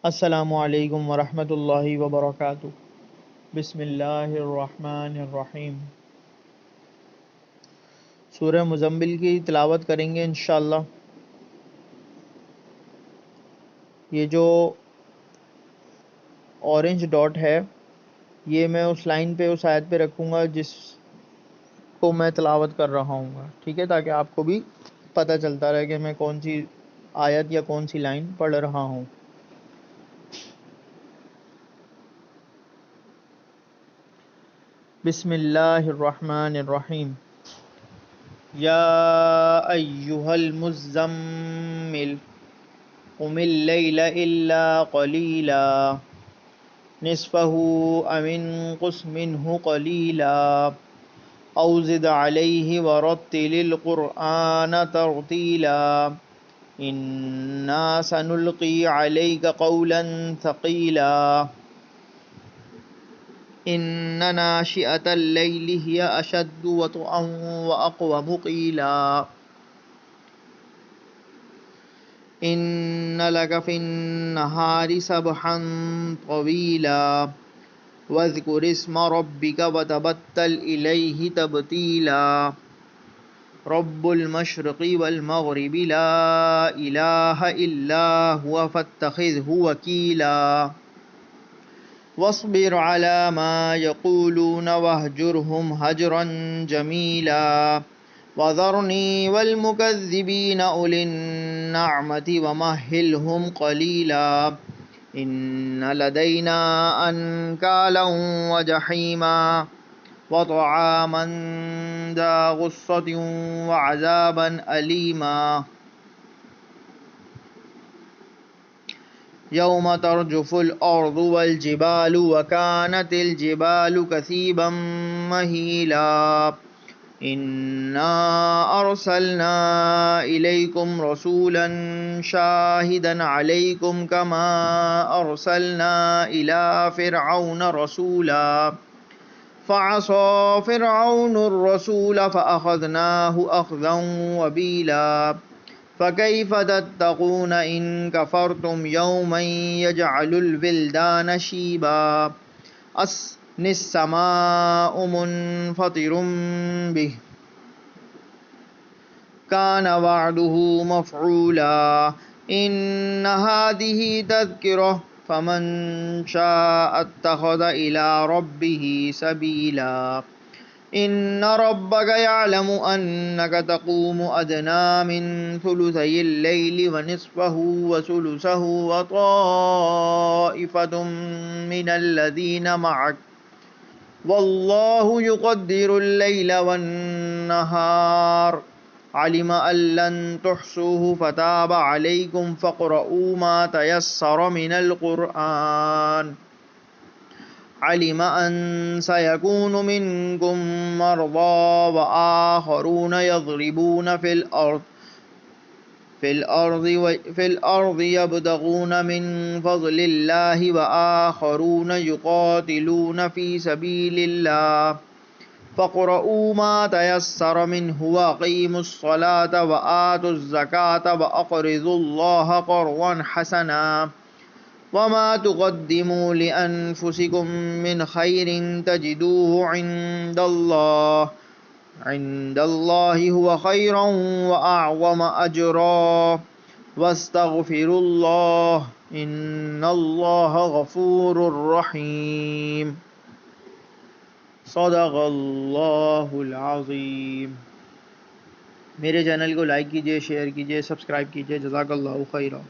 السلام علیکم ورحمۃ اللہ وبرکاتہ۔ بسم اللہ الرحمن الرحیم۔ سورہ مزمل کی تلاوت کریں گے انشاءاللہ۔ یہ جو اورنج ڈاٹ ہے یہ میں اس لائن پہ، اس آیت پہ رکھوں گا جس کو میں تلاوت کر رہا ہوں گا، ٹھیک ہے، تاکہ آپ کو بھی پتہ چلتا رہے کہ میں کون سی آیت یا کون سی لائن پڑھ رہا ہوں۔ بسم اللہ الرحمن الرحیم۔ یا ایہا المزمل قم اللیل الا قلیلا نصفہ او انقص منہ قلیلا او زد علیہ ورتل القرآن ترتیلا انا سنلقی علیک قولا ثقیلا ان ناشئۃ اللیل ہی اشد وطئا واقوم قیلا ان لک فی النہار سبحا طویلا واذکر اسم ربک وتبتل الیہ تبتیلا رب المشرق والمغرب لا الہ الا هو فاتخذہ وکیلا واصبر على ما يقولون واهجرهم هجرا جميلا وذرني والمكذبين أولي النعمة ومهلهم قليلا إن لدينا أنكالا وجحيما وطعاما ذا غصة وعذابا أليما یوم ترجف الارض والجبال وكانت الجبال كثيبا مهيلا انا ارسلنا اليكم رسولا شاهدا عليكم كما ارسلنا الى فرعون رسولا فعصى فرعون الرسول فاخذناه اخذا وبيلا فَكَيْفَ تَتَّقُونَ إِن كَفَرْتُمْ يَوْمًا يَجْعَلُ الْوِلْدَانَ شِيبًا السَّمَاءُ مُنفَطِرٌ بِهِ كَانَ وَعْدُهُ مَفْعُولًا إِنَّ هَذِهِ تَذْكِرَةٌ فَمَن شَاءَ اتَّخَذَ إِلَى رَبِّهِ سَبِيلًا إن ربك يعلم أنك تقوم أدنى من ثلثي الليل ونصفه وثلثه وطائفة من الذين معك والله يقدر الليل والنهار علم أن لن تحصوه فتاب عليكم فاقرؤوا ما تيسر من القرآن علم أن سيكون منكم مرضى وآخرون يضربون في الأرض يبتغون من فضل الله وآخرون يقاتلون في سبيل الله فاقرؤوا ما تيسر منه وأقيموا الصلاة وآتوا الزكاة وأقرضوا الله قرضا حسنا وما تقدموا لأنفسكم من خير تجدوه عند الله هو خيرا وأعظم أجرا واستغفروا الله إن الله غفور رحيم صدق اللہ العظیم۔ میرے چینل کو لائک کیجئے، شیئر کیجئے، سبسکرائب کیجئے، جزاک اللہ خیرا۔